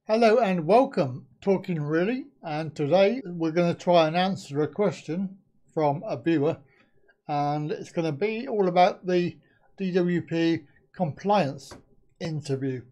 Hello and welcome, Talking Really, and today we're going to try and answer a question from a viewer, and it's going to be all about the DWP Compliance interview.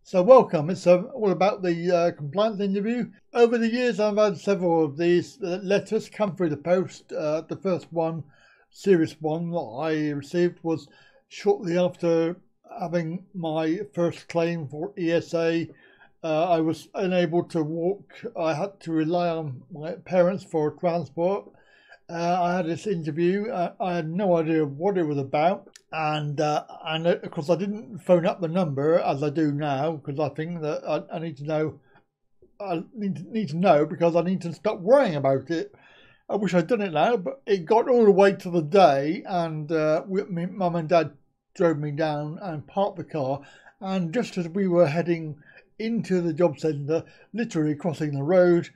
So welcome, it's all about the compliance interview. Over the years I've had several of these letters come through the post. The first one, serious one that I received was shortly after having my first claim for ESA. I was unable to walk. I had to rely on my parents for transport. I had this interview. I had no idea what it was about. And of course, I didn't phone up the number as I do now because I think that I need to know. I need to know because I need to stop worrying about it. I wish I'd done it now, but it got all the way to the day, and Mum and Dad drove me down and parked the car. And just as we were heading into the job centre, literally crossing the road,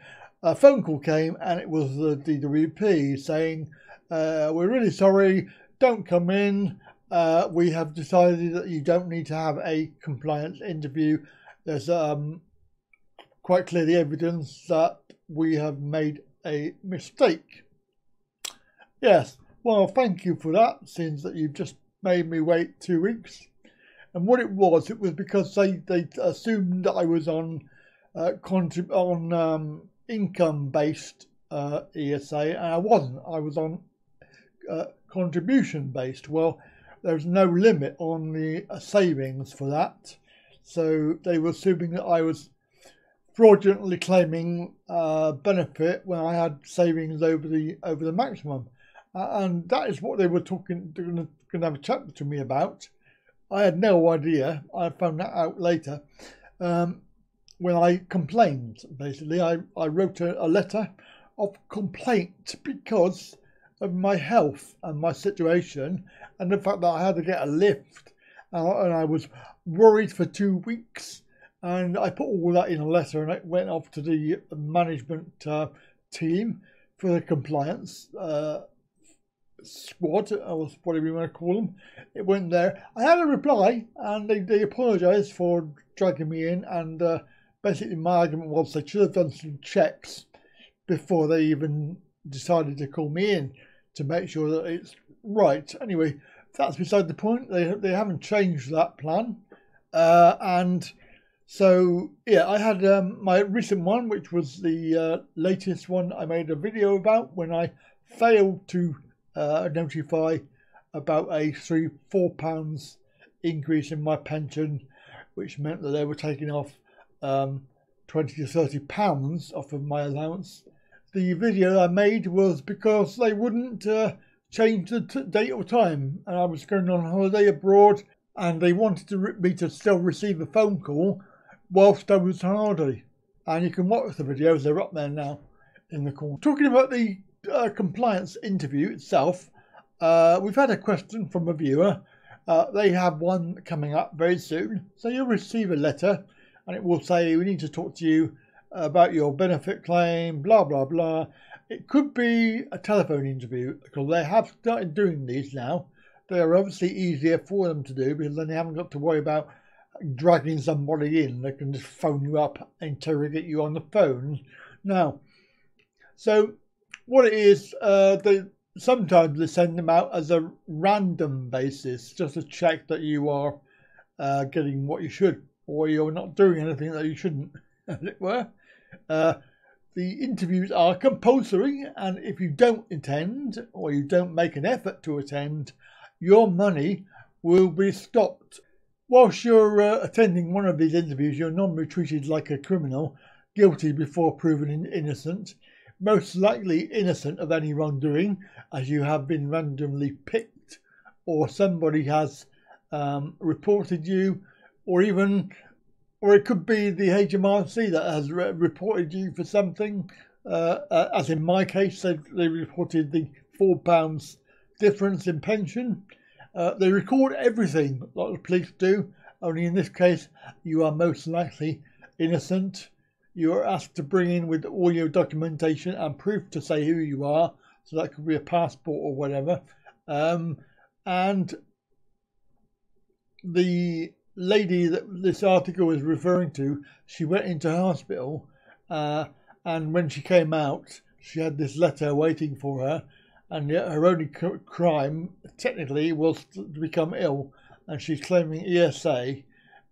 a phone call came, and it was the DWP saying, "We're really sorry. Don't come in. We have decided that you don't need to have a compliance interview. There's quite clearly evidence that we have made a mistake." Yes, well, thank you for that, since that you've just made me wait 2 weeks. And what it was because they assumed that I was on income-based ESA, and I wasn't. I was on contribution-based. Well, there's no limit on the savings for that, so they were assuming that I was fraudulently claiming benefit when I had savings over the maximum, and that is what they were going to have a chat to me about. I had no idea. I found that out later when I complained. Basically, I wrote a letter of complaint because of my health and my situation, and the fact that I had to get a lift, and I was worried for 2 weeks, and I put all that in a letter, and it went off to the management team for the compliance squad, or whatever you want to call them. It went there. I had a reply, and they apologised for dragging me in, and basically my argument was they should have done some checks before they even decided to call me in to make sure that it's right. Anyway, that's beside the point. They haven't changed that plan, and so yeah, I had my recent one, which was the latest one I made a video about when I failed to notify about a £4 increase in my pension, which meant that they were taking off £20 to £30 off of my allowance. The video I made was because they wouldn't change the date or time, and I was going on holiday abroad, and they wanted me to still receive a phone call whilst I was on holiday. And you can watch the videos, they're up there now in the corner. Talking about the compliance interview itself, we've had a question from a viewer. They have one coming up very soon, so you'll receive a letter, and it will say, "We need to talk to you about your benefit claim, blah blah blah." It could be a telephone interview, because they have started doing these now. They are obviously easier for them to do, because then they haven't got to worry about dragging somebody in. They can just phone you up, interrogate you on the phone now. So what it is, sometimes they send them out as a random basis, just to check that you are getting what you should, or you're not doing anything that you shouldn't, as it were. The interviews are compulsory, and if you don't attend, or you don't make an effort to attend, your money will be stopped. Whilst you're attending one of these interviews, you're normally treated like a criminal, guilty before proven innocent, most likely innocent of any wrongdoing, as you have been randomly picked, or somebody has reported you, or even or it could be the HMRC that has reported you for something. As in my case, they reported the £4 difference in pension. They record everything like the police do, only in this case you are most likely innocent. You are asked to bring in with all your documentation and proof to say who you are, so that could be a passport or whatever. And the lady that this article is referring to, she went into hospital, and when she came out, she had this letter waiting for her, and yet her only crime, technically, was to become ill, and she's claiming ESA,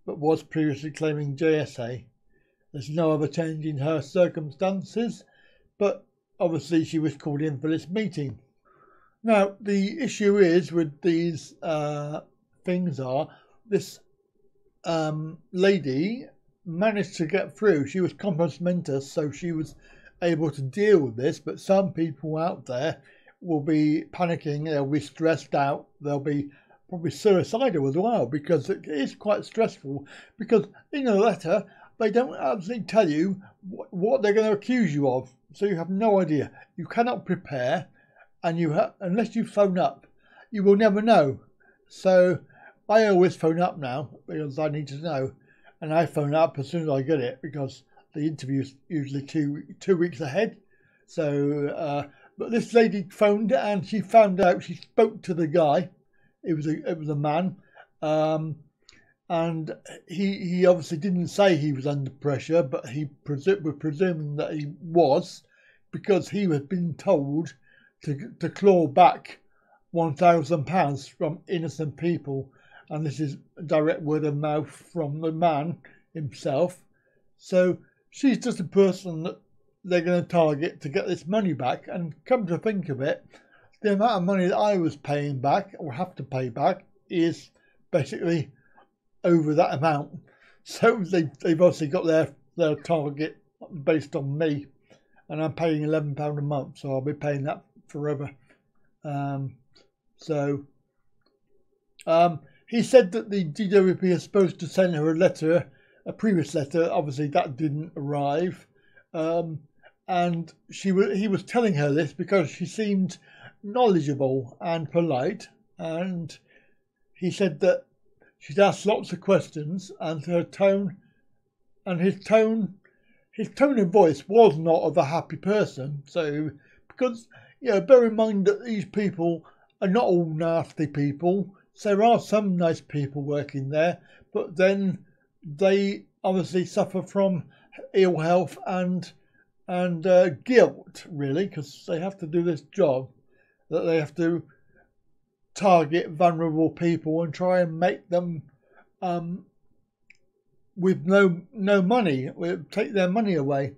but was previously claiming JSA. There's no other change in her circumstances, but obviously she was called in for this meeting. Now, the issue is with these things are, this lady managed to get through. She was compos mentis, so she was able to deal with this, but some people out there will be panicking, they'll be stressed out, they'll be probably suicidal as well, because it is quite stressful, because in the letter they don't actually tell you what they're going to accuse you of, so you have no idea. You cannot prepare, and unless you phone up, you will never know. So I always phone up now because I need to know, and I phone up as soon as I get it, because the interview's usually two weeks ahead. So but this lady phoned, and she found out, she spoke to the guy. It was a man, and he obviously didn't say he was under pressure, but we're presuming that he was, because he was being told to claw back £1,000 from innocent people, and this is direct word of mouth from the man himself. So she's just a person that they're going to target to get this money back, and come to think of it, the amount of money that I was paying back, or have to pay back, is basically over that amount. So they've obviously got their target based on me, and I'm paying £11 a month, so I'll be paying that forever. He said that the DWP is supposed to send her a previous letter. Obviously that didn't arrive, and he was telling her this because she seemed knowledgeable and polite, and he said that she'd asked lots of questions, and his tone of voice was not of a happy person. So, because, bear in mind that these people are not all nasty people. So there are some nice people working there, but then they obviously suffer from ill health and guilt, really, because they have to do this job, that they have to target vulnerable people and try and make them with no money, take their money away.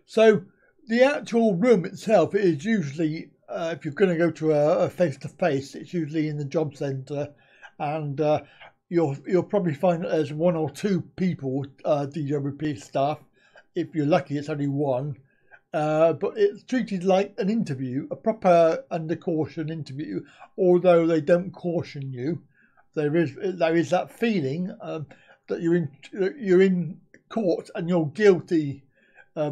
So the actual room itself is usually, if you're going to go to a face-to-face, it's usually in the job centre, and you'll probably find that there's one or two people, DWP staff. If you're lucky, it's only one. But it's treated like an interview, a proper under caution interview, although they don't caution you. There is that feeling that you're in court and you're guilty,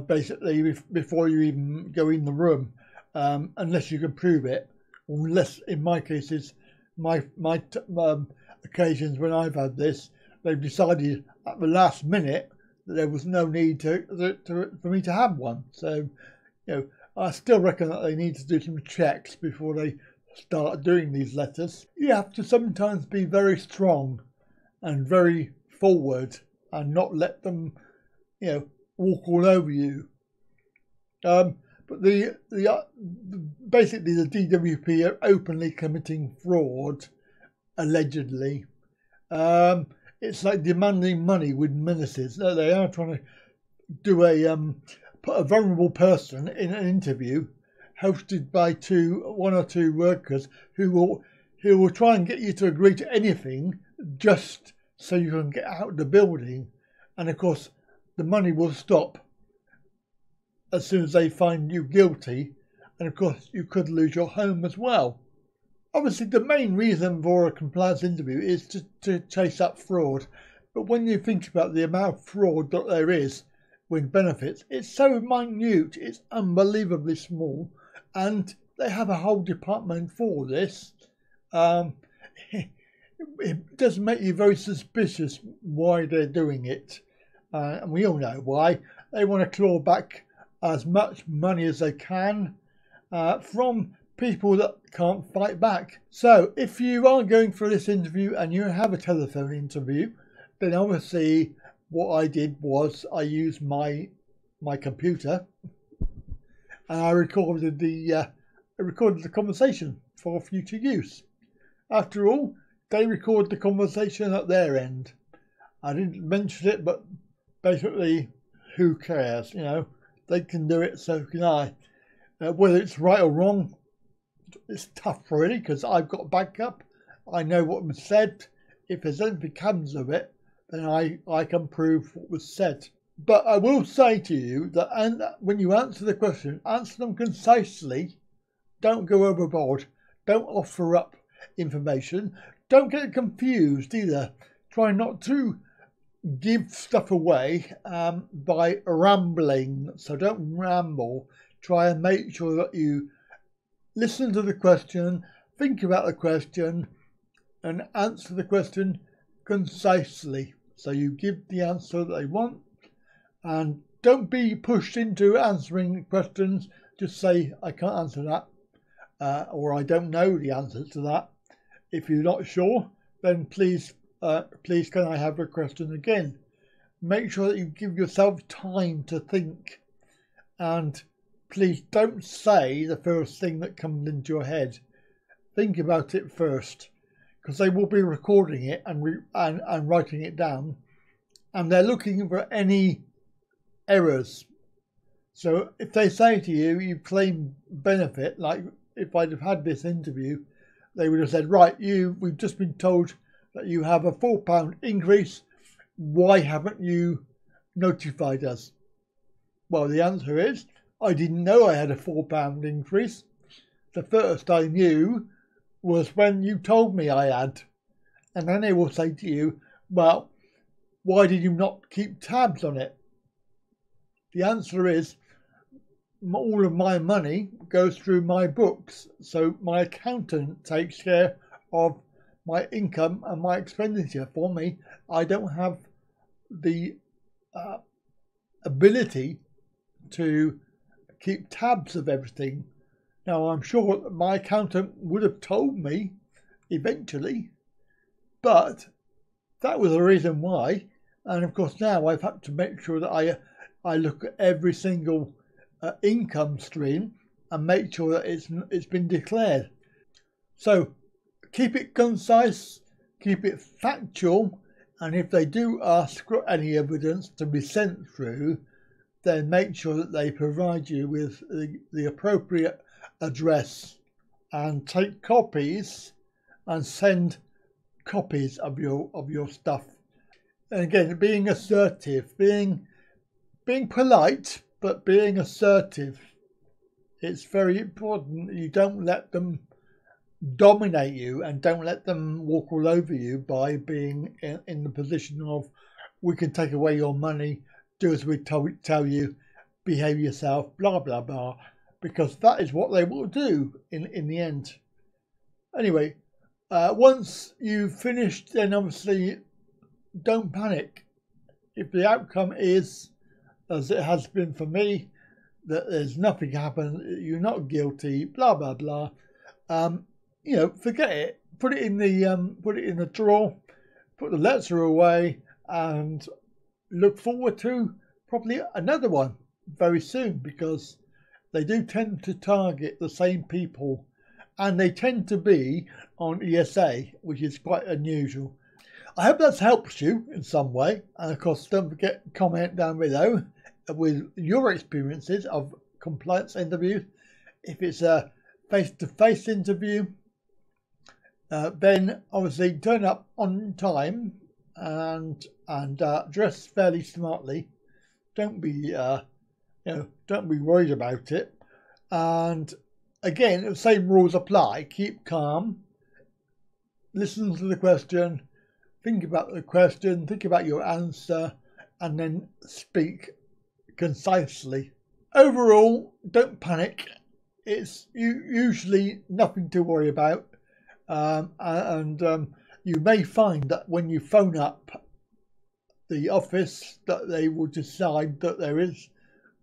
basically, before you even go in the room, unless you can prove it. Unless, in my cases, my occasions when I've had this, they've decided at the last minute that there was no need for me to have one. So, I still reckon that they need to do some checks before they start doing these letters. You have to sometimes be very strong and very forward, and not let them, walk all over you. But basically the DWP are openly committing fraud, allegedly. It's like demanding money with menaces. No, they are trying to do put a vulnerable person in an interview hosted by one or two workers who will try and get you to agree to anything just so you can get out of the building. And of course, the money will stop as soon as they find you guilty. And of course, you could lose your home as well. Obviously, the main reason for a compliance interview is to chase up fraud. But when you think about the amount of fraud that there is with benefits, it's so minute, it's unbelievably small, and they have a whole department for this. It does make you very suspicious why they're doing it. And we all know why. They want to claw back as much money as they can from people that can't fight back. So if you are going for this interview and you have a telephone interview, then obviously what I did was I used my computer and I recorded the conversation for future use. After all, they record the conversation at their end. I didn't mention it, but basically, who cares? You know, they can do it, so can I. Whether it's right or wrong, it's tough really, because I've got backup. I know what was said. If there's anything comes of it, then I can prove what was said. But I will say to you that when you answer the question, answer them concisely. Don't go overboard. Don't offer up information. Don't get confused either. Try not to give stuff away by rambling. So don't ramble. Try and make sure that you listen to the question, think about the question, and answer the question concisely. So you give the answer that they want, and don't be pushed into answering questions. Just say, I can't answer that, or I don't know the answer to that. If you're not sure, then please can I have a question again? Make sure that you give yourself time to think, and please don't say the first thing that comes into your head. Think about it first, because they will be recording it and writing it down, and they're looking for any errors. So if they say to you, you claim benefit, like if I'd have had this interview, they would have said, right, we've just been told that you have a £4 increase. Why haven't you notified us? Well, the answer is, I didn't know I had a £4 increase. The first I knew was when you told me I had. And then they will say to you, well, why did you not keep tabs on it? The answer is, all of my money goes through my books, so my accountant takes care of my income and my expenditure for me. I don't have the ability to keep tabs of everything. Now, I'm sure that my accountant would have told me eventually, but that was the reason why. And of course now I've had to make sure that I look at every single income stream and make sure that it's been declared. So keep it concise, keep it factual, and if they do ask for any evidence to be sent through, then make sure that they provide you with the appropriate address, and take copies and send copies of your stuff. And again, being assertive, being polite, but being assertive. It's very important that you don't let them dominate you and don't let them walk all over you by being in the position of, we can take away your money, do as we tell you, behave yourself, blah, blah, blah, because that is what they will do in the end. Anyway, once you've finished, then obviously don't panic. If the outcome is, as it has been for me, that there's nothing happened, you're not guilty, blah, blah, blah, forget it. Put it in the drawer, put the letter away, and look forward to probably another one very soon, because they do tend to target the same people, and they tend to be on ESA, which is quite unusual. I hope that's helped you in some way, and of course don't forget to comment down below with your experiences of compliance interviews. If it's a face-to-face interview, then obviously turn up on time and dress fairly smartly. Don't be worried about it. And again, the same rules apply. Keep calm, listen to the question, think about the question, think about your answer, and then speak concisely. Overall, don't panic. It's usually nothing to worry about, and you may find that when you phone up the office that they will decide that there is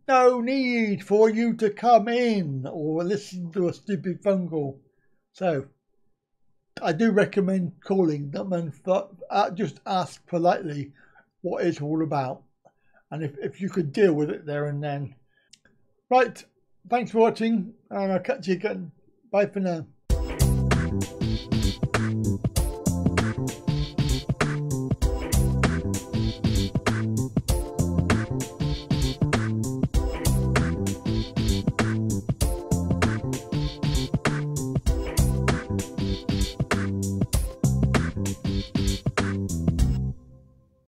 no need for you to come in or listen to a stupid phone call. So I do recommend calling them and just ask politely what it's all about, and if you could deal with it there and then. Right, thanks for watching, and I'll catch you again. Bye for now.